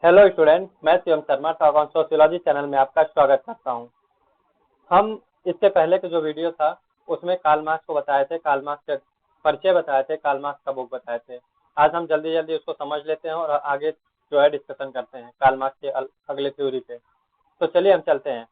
Hello student, मैं Shivam Sharma talk on sociology channel में आपका स्वागत करता हूं। हम इससे पहले के जो वीडियो था उसमें कार्ल मार्क्स को बताए थे, कार्ल मार्क्स के परिचय बताए थे, कार्ल मार्क्स का बुक बताए थे। आज हम जल्दी जल्दी उसको समझ लेते हैं और आगे जो है डिस्कशन करते हैं कार्ल मार्क्स के अगले थ्योरी पे। तो चलिए हम चलते हैं।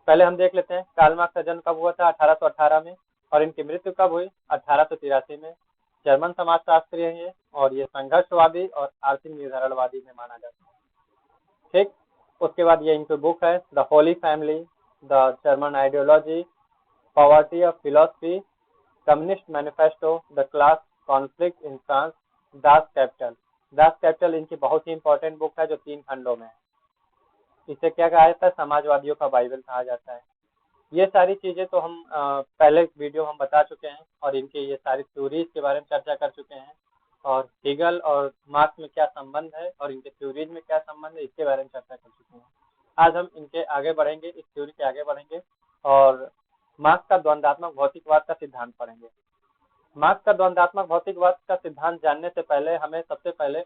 पहले हम देख लेते हैं कार्ल मार्क्स का जन्म कब हुआ था, 1818 में, और इनकी मृत्यु कब हुई, 1883 में। जर्मन समाजशास्त्री हैं ये, और ये संघर्षवादी और आर्थिक निर्धारणवादी में माना जाता है। ठीक। उसके बाद ये इनकी बुक है the Holi family, the German ideology, poverty of philosophy, communist manifesto, the class conflict in France, Das Kapital. Das Kapital इनकी बहुत ही इंपॉर्टेंट बुक है जो 3 खंडों में है। इसे क्या कहा जाता है, समाजवादियों का बाइबल कहा जाता है। ये सारी चीजें तो हम पहले वीडियो हम बता चुके हैं और इनके ये सारी थ्योरीज के बारे में चर्चा कर चुके हैं, और हीगल और मार्क्स में क्या संबंध है और इनके थ्योरीज में क्या संबंध है इसके बारे में चर्चा कर चुके हैं। आज हम इनके आगे बढ़ेंगे, इस थ्योरी के आगे बढ़ेंगे और मार्क्स का द्वंद्वात्मक भौतिकवाद का सिद्धांत पढ़ेंगे। मार्क्स का द्वंद्वात्मक भौतिकवाद का सिद्धांत जानने से पहले हमें सबसे पहले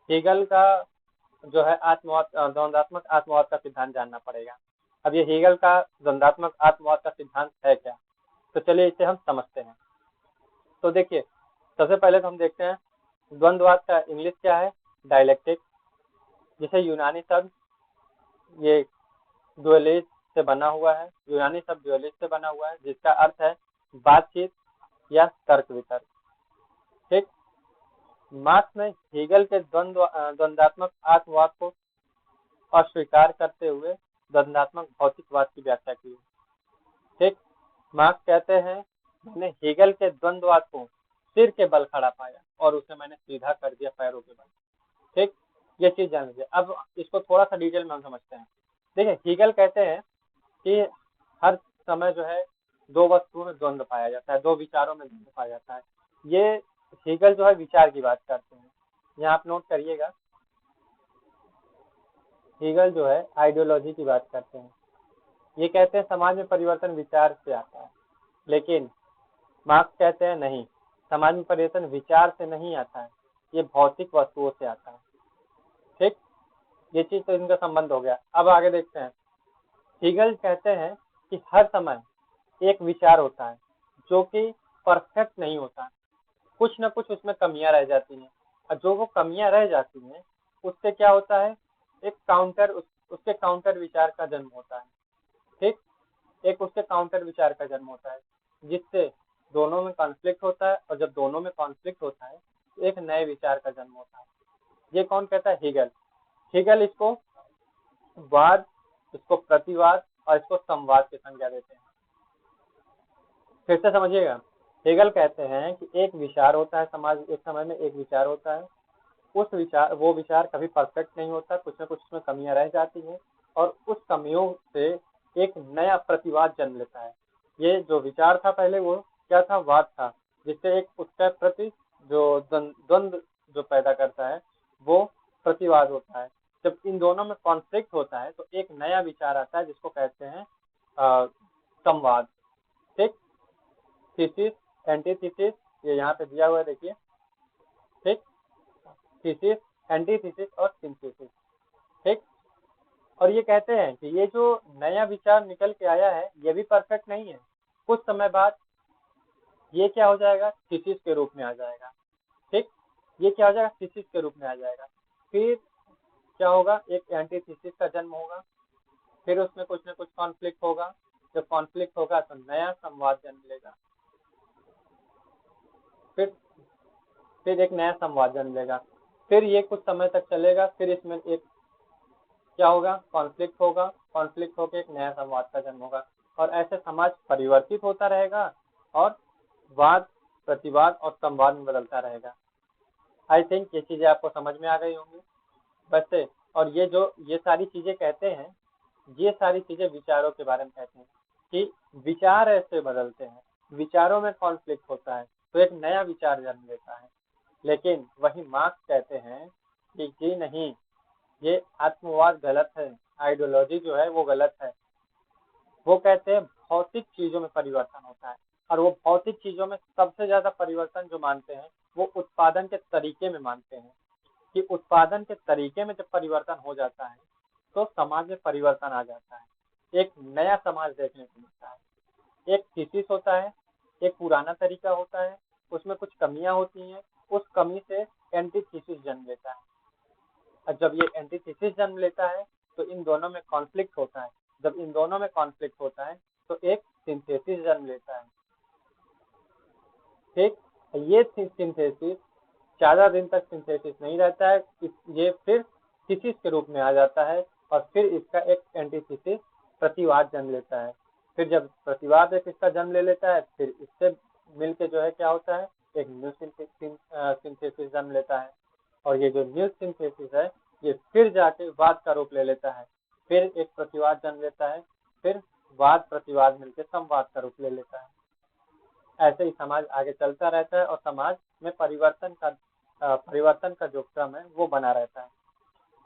हीगल का जो है आत्मवाद द्वंद्वात्मक आत्मवाद का सिद्धांत जानना पड़ेगा। अब ये हीगल का द्वंद्वात्मक आत्मवाद का सिद्धांत है क्या, तो चलिए इसे हम समझते हैं। तो देखिए, सबसे पहले तो हम देखते हैं द्वंद्ववाद का इंग्लिश क्या है, डायलेक्टिक, जिसे यूनानी शब्द ये ड्यूअलिस्ट से बना हुआ है, यूनानी शब्द ड्यूअलिस्ट से बना हुआ है जिसका अर्थ है बातचीत या तर्क वितर्क। ठीक। मार्क्स ने हीगल के द्वंद्वात्मक आत्मवाद को अस्वीकार करते हुए द्वंद्वात्मक भौतिकवाद की व्याख्या की। ठीक। मार्क्स कहते हैं मैंने हीगल के द्वंद्ववाद को सिर के बल खड़ा पाया और उसे मैंने सीधा कर दिया पैरों के बल। ठीक। ये चीज जान लीजिए। अब इसको थोड़ा सा डिटेल में हम समझते हैं। देखिए, हीगल कहते हैं कि हर समय जो है दो वस्तुओं में द्वंद्व पाया जाता है, दो विचारों में द्वंद्व पाया जाता है। ये हीगल जो है विचार की बात करते हैं। यहाँ आप नोट करिएगा, हीगल जो है आइडियोलॉजी की बात करते हैं। ये कहते हैं समाज में परिवर्तन विचार से आता है, लेकिन मार्क्स कहते हैं नहीं, समाज में परिवर्तन विचार से नहीं आता है, ये भौतिक वस्तुओं से आता है। ठीक। ये चीज तो इनका संबंध हो गया। अब आगे देखते हैं। हीगल कहते हैं कि हर समय एक विचार होता है जो कि परफेक्ट नहीं होता है, कुछ न कुछ उसमें कमियां रह जाती हैं, और जो वो कमियां रह जाती हैं उससे क्या होता है, एक उसके काउंटर विचार का जन्म होता है। ठीक। एक उसके काउंटर विचार का जन्म होता है जिससे दोनों में कॉन्फ्लिक्ट होता है, और जब दोनों में कॉन्फ्लिक्ट होता है तो एक नए विचार का जन्म होता है। ये कौन कहता है, हीगल। हीगल इसको वाद, इसको प्रतिवाद और इसको संवाद की संज्ञा देते हैं। फिर से समझिएगा, हेगल कहते हैं कि एक विचार होता है, समाज एक समय में एक विचार होता है, वो विचार कभी परफेक्ट नहीं होता, कुछ न कुछ उसमें कमियां रह जाती हैं, और उस कमियों से एक नया प्रतिवाद जन्म लेता है। ये जो विचार था पहले वो क्या था, वाद था, जिससे एक उसके प्रति जो द्वंद्व जो पैदा करता है वो प्रतिवाद होता है। जब इन दोनों में कॉन्फ्लिक्ट होता है तो एक नया विचार आता है जिसको कहते हैं संवाद। ठीक। थीसिस, एंटीथीसिस, ये यहाँ पे दिया हुआ है, देखिए। ठीक। थीसिस, एंटीथीसिस और सिंथेसिस। ठीक। और ये कहते हैं कि ये जो नया विचार निकल के आया है ये भी परफेक्ट नहीं है, कुछ समय बाद ये क्या हो जाएगा, थीसिस के रूप में आ जाएगा। ठीक। ये क्या हो जाएगा, थीसिस के रूप में आ जाएगा। फिर क्या होगा, एक एंटीथीसिस का जन्म होगा, फिर उसमें कुछ न कुछ कॉन्फ्लिक्ट होगा, जब कॉन्फ्लिक्ट होगा तो नया संवाद जन्म लेगा, फिर एक नया संवाद जन्म लेगा, फिर ये कुछ समय तक चलेगा, फिर इसमें एक क्या होगा, कॉन्फ्लिक्ट होगा, कॉन्फ्लिक्ट होकर एक नया संवाद का जन्म होगा, और ऐसे समाज परिवर्तित होता रहेगा और वाद, प्रतिवाद और संवाद में बदलता रहेगा। आई थिंक ये चीजें आपको समझ में आ गई होंगी वैसे। और ये सारी चीजें कहते हैं, ये सारी चीजें विचारों के बारे में कहते हैं कि विचार ऐसे बदलते हैं, विचारों में कॉन्फ्लिक्ट होता है तो एक नया विचार जन्म लेता है। लेकिन वही मार्क्स कहते हैं कि जी नहीं, ये आत्मवाद गलत है, आइडियोलॉजी जो है वो गलत है। वो कहते हैं भौतिक चीजों में परिवर्तन होता है, और वो भौतिक चीजों में सबसे ज्यादा परिवर्तन जो मानते हैं वो उत्पादन के तरीके में मानते हैं, कि उत्पादन के तरीके में जब परिवर्तन हो जाता है तो समाज में परिवर्तन आ जाता है, एक नया समाज देखने को मिलता है। एक थीसिस होता है, एक पुराना तरीका होता है, उसमें कुछ कमियां होती हैं, उस कमी से एंटीथीसिस जन्म लेता है। और जब ये एंटीथीसिस जन्म लेता है तो इन दोनों में कॉन्फ्लिक्ट होता है। जब इन दोनों में कॉन्फ्लिक्ट होता है तो एक सिंथेसिस जन्म लेता है। ठीक, ये सिंथेसिस ज्यादा दिन तक सिंथेसिस नहीं रहता है, ये फिर थीसिस के रूप में आ जाता है और फिर इसका एक एंटीथीसिस प्रतिवाद जन्म लेता है। फिर जब प्रतिवाद एक इसका जन्म ले लेता है फिर इससे मिलके जो है क्या होता है, एक न्यू सिंथेसिस जन्म लेता है। और ये जो न्यू सिंथेसिस है ये फिर जाके वाद का रूप ले लेता है, फिर एक प्रतिवाद जन्म लेता है, फिर वाद प्रतिवाद मिलकर संवाद का रूप ले लेता है। ऐसे ही समाज आगे चलता रहता है और समाज में परिवर्तन का जो क्रम है वो बना रहता है।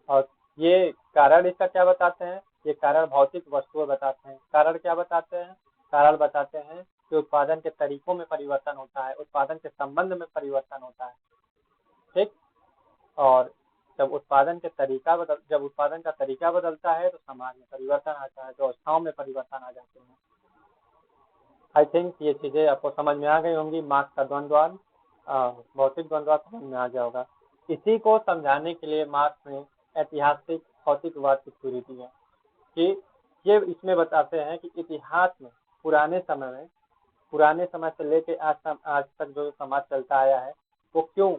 और ये कारण इसका क्या बताते हैं, ये कारण भौतिक वस्तुएं बताते हैं। कारण क्या बताते हैं, कारण बताते हैं कि उत्पादन के तरीकों में परिवर्तन होता है, उत्पादन के संबंध में परिवर्तन होता है। ठीक, और जब उत्पादन का तरीका बदलता है तो समाज में परिवर्तन आता है, व्यवस्थाओं में परिवर्तन आ जाते हैं। आई थिंक ये चीजें आपको समझ में आ गई होंगी। मार्क्स का द्वंद्ववाद, भौतिक द्वंद्ववाद समझ में आ गया होगा। इसी को समझाने के लिए मार्क्स ने ऐतिहासिक भौतिकवाद की थ्योरी दी है कि ये इसमें बताते हैं कि इतिहास में पुराने समय से लेके आज तक जो समाज चलता आया है वो क्यों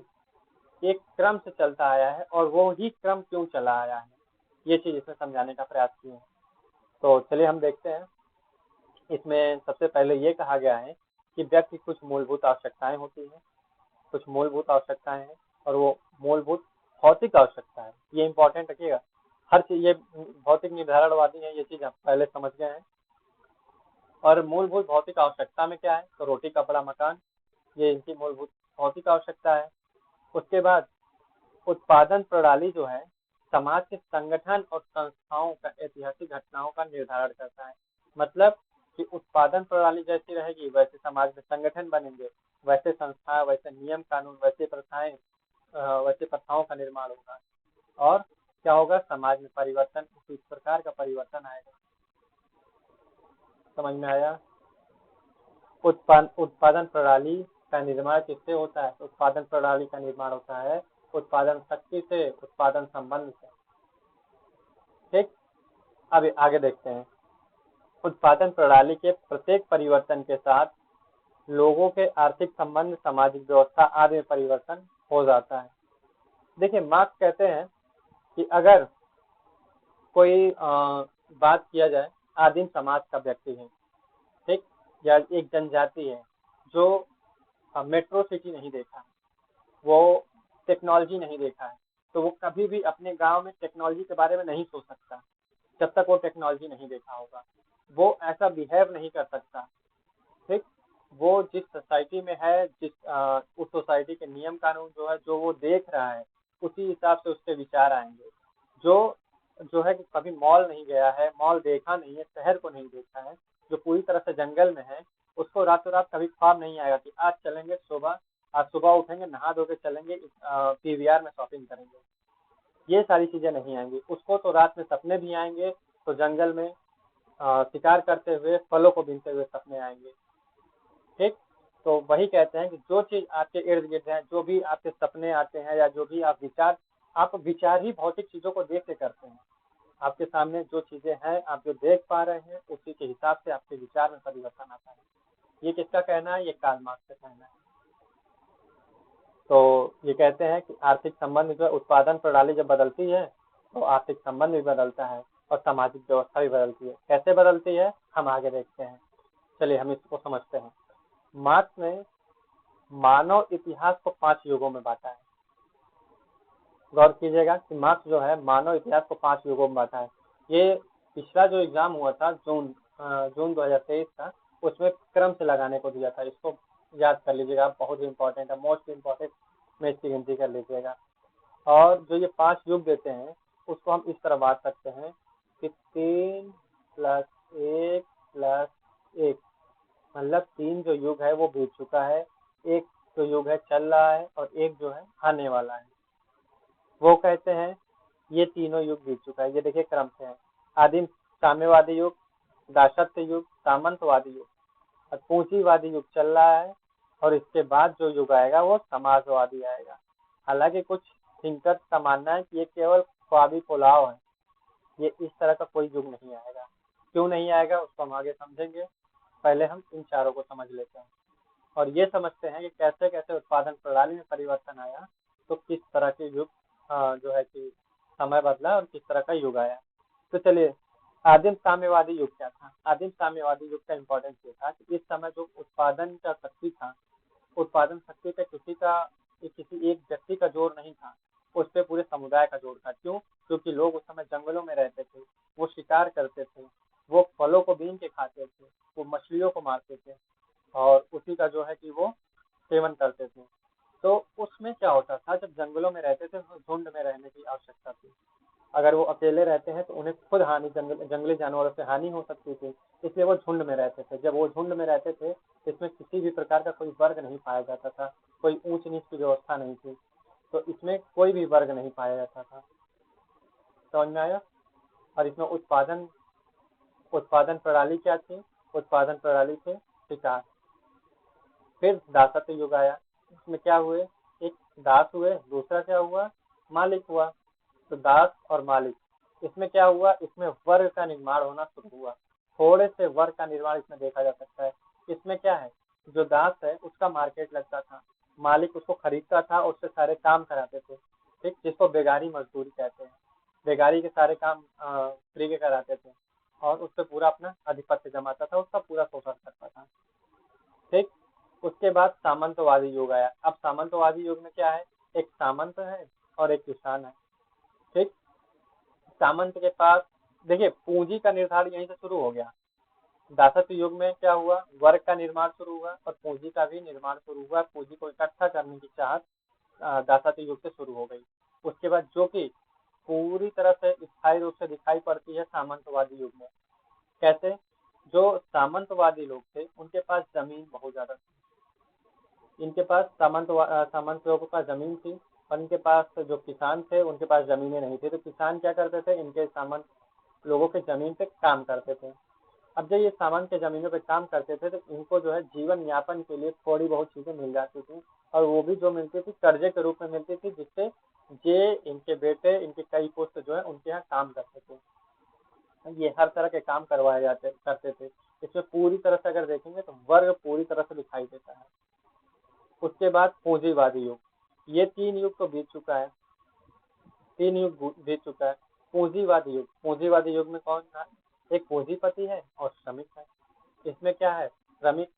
एक क्रम से चलता आया है और वो ही क्रम क्यों चला आया है, ये चीज इसमें समझाने का प्रयास किए हैं। तो चलिए हम देखते हैं। इसमें सबसे पहले ये कहा गया है कि व्यक्ति की कुछ मूलभूत आवश्यकताएं होती हैं, कुछ मूलभूत आवश्यकताएं हैं और वो मूलभूत भौतिक आवश्यकता है। ये इंपॉर्टेंट रखिएगा, हर चीज ये भौतिक निर्धारणवादी है, ये चीज आप पहले समझ गए हैं। और मूलभूत भौतिक आवश्यकता में क्या है, तो रोटी कपड़ा मकान, ये इनकी मूलभूत भौतिक आवश्यकता है। उसके बाद उत्पादन प्रणाली जो है समाज के संगठन और संस्थाओं का ऐतिहासिक घटनाओं का निर्धारण करता है। मतलब कि उत्पादन प्रणाली जैसी रहेगी वैसे समाज में संगठन बनेंगे, वैसे संस्था, वैसे नियम कानून, वैसे प्रथाओं का निर्माण होगा और क्या होगा, समाज में परिवर्तन, इस प्रकार का परिवर्तन आएगा। समझ में आया। उत्पादन प्रणाली का निर्माण किससे होता है, उत्पादन प्रणाली का निर्माण होता है उत्पादन शक्ति से, उत्पादन संबंध से। ठीक, अब आगे देखते हैं। उत्पादन प्रणाली के प्रत्येक परिवर्तन के साथ लोगों के आर्थिक संबंध, सामाजिक व्यवस्था आदि में परिवर्तन हो जाता है। देखिए मार्क्स कहते हैं कि अगर कोई बात किया जाए, आदिम समाज का व्यक्ति है, ठीक, या एक जनजाति है जो मेट्रो सिटी नहीं देखा, वो टेक्नोलॉजी नहीं देखा है, तो वो कभी भी अपने गांव में टेक्नोलॉजी के बारे में नहीं सोच सकता जब तक वो टेक्नोलॉजी नहीं देखा होगा। वो ऐसा बिहेव नहीं कर सकता। ठीक, वो जिस सोसाइटी में है, उस सोसाइटी के नियम कानून जो है, जो वो देख रहा है, उसी हिसाब से उसके विचार आएंगे। जो है कि कभी मॉल नहीं गया है, मॉल देखा नहीं है, शहर को नहीं देखा है, जो पूरी तरह से जंगल में है, उसको रातों रात कभी ख्वाब नहीं आएगा कि आज चलेंगे आज सुबह उठेंगे, नहा धो के चलेंगे, पीवीआर में शॉपिंग करेंगे। ये सारी चीजें नहीं आएंगी उसको। तो रात में सपने भी आएंगे, तो जंगल में शिकार करते हुए, फलों को बीनते हुए सपने आएंगे। ठीक, तो वही कहते हैं कि जो चीज आपके इर्द गिर्द है, जो भी आपके सपने आते हैं या जो भी आप विचार ही भौतिक चीजों को देख के करते हैं। आपके सामने जो चीजें हैं, आप जो देख पा रहे हैं, उसी के हिसाब से आपके विचार में परिवर्तन आता है। ये किसका कहना है, ये कार्ल मार्क्स का कहना है। तो ये कहते हैं कि आर्थिक संबंध जो उत्पादन प्रणाली जब बदलती है तो आर्थिक संबंध भी बदलता है और सामाजिक व्यवस्था भी बदलती है। कैसे बदलती है हम आगे देखते हैं। चलिए हम इसको समझते हैं। मार्क्स ने मानव इतिहास को 5 युगों में बांटा है। गौर कीजिएगा कि मार्क्स जो है मानव इतिहास को 5 युगों में बांटा है। ये पिछला जो एग्जाम हुआ था जून 2023 का, उसमें क्रम से लगाने को दिया था। इसको याद कर लीजिएगा, बहुत ही इंपॉर्टेंट है, मोस्ट इम्पोर्टेंट में इसकी गिनती कर लीजिएगा। और जो ये 5 युग देते हैं उसको हम इस तरह बांट सकते हैं कि 3 + 1 + 1, मतलब 3 जो युग है वो बीत चुका है, एक जो युग है चल रहा है और एक जो है आने वाला है। वो कहते हैं ये तीनों युग बीत चुका है। ये देखिए क्रम से है, आदिम साम्यवादी युग, दासत्य युग, सामंतवादी युग और पूंजीवादी युग चल रहा है। और इसके बाद जो युग आएगा वो समाजवादी आएगा। हालांकि कुछ थिंकर्स का मानना है कि ये केवल ख्वाबी पुलाव है, ये इस तरह का कोई युग नहीं आएगा। क्यों नहीं आएगा उसको हम आगे समझेंगे, पहले हम इन चारों को समझ लेते हैं और ये समझते हैं कि कैसे कैसे उत्पादन प्रणाली में परिवर्तन आया, तो किस तरह के युग जो है कि समय बदला और किस तरह का युग आया। तो चलिए, आदिम साम्यवादी युग क्या था। आदिम साम्यवादी युग का इम्पोर्टेंस ये था कि इस समय जो उत्पादन का शक्ति था, उत्पादन शक्ति पे किसी एक व्यक्ति का जोर नहीं था, उस पे पूरे समुदाय का जोर था। क्यों? क्योंकि लोग उस समय जंगलों में रहते थे, वो शिकार करते थे, वो फलों को बीन के खाते थे, वो मछलियों को मारते थे और उसी का जो है कि वो सेवन करते थे। तो उसमें क्या होता था, जब जंगलों में रहते थे तो झुंड में रहने की आवश्यकता थी। अगर वो अकेले रहते हैं तो उन्हें खुद जंगली जानवरों से हानि हो सकती थी, इसलिए वो झुंड में रहते थे। जब वो झुंड में रहते थे, इसमें किसी भी प्रकार का कोई वर्ग नहीं पाया जाता था, कोई ऊंच नीच की व्यवस्था नहीं थी, तो इसमें कोई भी वर्ग नहीं पाया जाता था। समझ में आया? और इसमें उत्पादन उत्पादन प्रणाली क्या थी? उत्पादन प्रणाली थे शिकार। फिर दासत्व युग आया, इसमें क्या हुए, एक दास हुए, दूसरा क्या हुआ, मालिक हुआ। तो दास और मालिक, इसमें क्या हुआ, इसमें वर्ग का निर्माण होना शुरू हुआ। थोड़े से वर्ग का निर्माण इसमें देखा जा सकता है। इसमें क्या है, जो दास है उसका मार्केट लगता था, मालिक उसको खरीदता था और उससे सारे काम कराते थे, ठीक, जिसको बेगारी मजदूरी कहते हैं। बेगारी के सारे काम फ्री के कराते थे और उससे पूरा अपना आधिपत्य जमाता था, उसका पूरा शोषण करता था, ठीक। उसके बाद सामंतवादी युग आया। अब सामंतवादी युग में क्या है, एक सामंत है और एक किसान है, ठीक। सामंत के पास, देखिए पूंजी का निर्धारण यहीं से शुरू हो गया। दासत्व युग में क्या हुआ, वर्ग का निर्माण शुरू हुआ और पूंजी का भी निर्माण शुरू हुआ। पूंजी को इकट्ठा करने की चाहत दासत्व युग से शुरू हो गई। उसके बाद जो कि पूरी तरह से स्थायी रूप से दिखाई पड़ती है सामंतवादी युग में। कैसे? जो सामंतवादी लोग थे उनके पास जमीन बहुत ज्यादा थी। इनके पास सामंत लोगों के पास जमीन थी और इनके पास जो किसान थे उनके पास जमीनें नहीं थी। तो किसान क्या करते थे, इनके सामंत लोगों के जमीन पे काम करते थे। अब जब ये सामंत के जमीनों पे काम करते थे तो इनको जो है जीवन यापन के लिए थोड़ी बहुत चीजें मिल जाती थी और वो भी जो मिलती थी कर्जे के रूप में मिलती थी, जिससे ये इनके बेटे, इनके कई पुत्र जो है उनके यहाँ काम करते थे। ये हर तरह के काम करते थे। इसमें पूरी तरह से अगर देखेंगे तो वर्ग पूरी तरह से दिखाई देता है। उसके बाद पूंजीवादी युग, ये तीन युग तो बीत चुका है, तीन युग बीत चुका है। पूंजीवादी युग, पूंजीवादी युग में कौन था, एक पूंजीपति है और श्रमिक है। इसमें क्या है, श्रमिक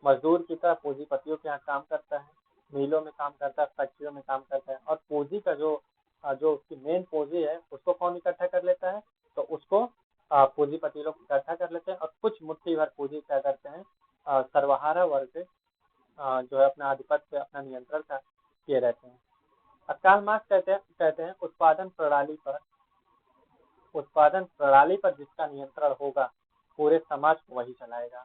मजदूर की तरह पूंजीपतियों के यहाँ काम करता है, मिलों में काम करता है, फैक्ट्रियों में काम करता है और पूंजी का जो उसकी मेन पूंजी है उसको कौन इकट्ठा कर लेता है, तो उसको पूंजीपति लोग इकट्ठा कर लेते हैं और कुछ मुट्ठी भर पूंजी क्या करते हैं, सर्वहारा वर्ग जो है अपना आधिपत्य, अपना नियंत्रण का किए रहते हैं। कार्ल मार्क्स कहते हैं उत्पादन प्रणाली पर जिसका नियंत्रण होगा पूरे समाज को वही चलाएगा,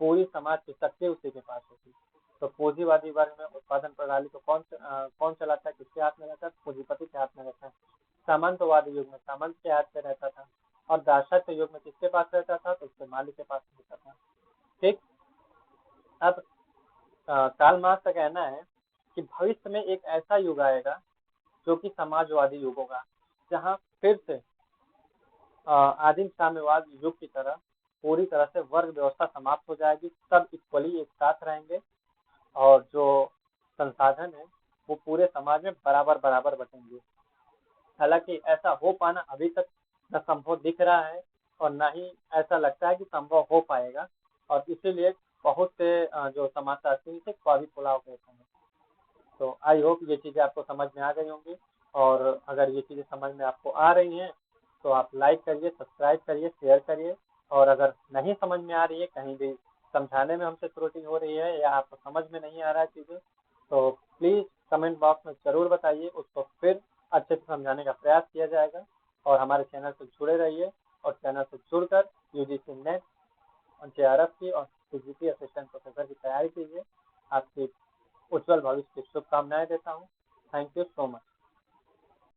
पूरी समाज की शक्ति उसी के पास होगी। तो पूंजीवादी वर्ग में उत्पादन प्रणाली को कौन चलाता है, किसके हाथ में रहता है, पूंजीपति के हाथ में रहता है। सामंतवादी युग में सामंत के हाथ में रहता था और दासत्व युग में किसके पास रहता था, तो उसके मालिक के पास रहता था, ठीक। अब कार्ल मार्क्स का कहना है कि भविष्य में एक ऐसा युग आएगा जो कि समाजवादी युग होगा, जहां फिर से आदिम साम्यवाद युग की तरह पूरी तरह से वर्ग व्यवस्था समाप्त हो जाएगी, सब इक्वली एक साथ रहेंगे और जो संसाधन है वो पूरे समाज में बराबर बराबर बटेंगे। हालांकि ऐसा हो पाना अभी तक न संभव दिख रहा है और न ही ऐसा लगता है कि संभव हो पाएगा, और इसीलिए बहुत से जो समाजशास्त्री थे ख्वाबी पुलाव कहते हैं। तो आई होप ये चीज़ें आपको समझ में आ गई होंगी, और अगर ये चीज़ें समझ में आपको आ रही हैं तो आप लाइक करिए, सब्सक्राइब करिए, शेयर करिए। और अगर नहीं समझ में आ रही है, कहीं भी समझाने में हमसे त्रुटि हो रही है या आपको समझ में नहीं आ रहा है चीज़ें, तो प्लीज़ कमेंट बॉक्स में ज़रूर बताइए, उसको फिर अच्छे से समझाने का प्रयास किया जाएगा। और हमारे चैनल से जुड़े रहिए और चैनल से जुड़कर यूजीसी नेट और जेआरएफ की और सीजीपी असिस्टेंट प्रोफेसर की तैयारी कीजिए। आपकी उज्जवल भविष्य की शुभकामनाएं देता हूँ। Thank you so much.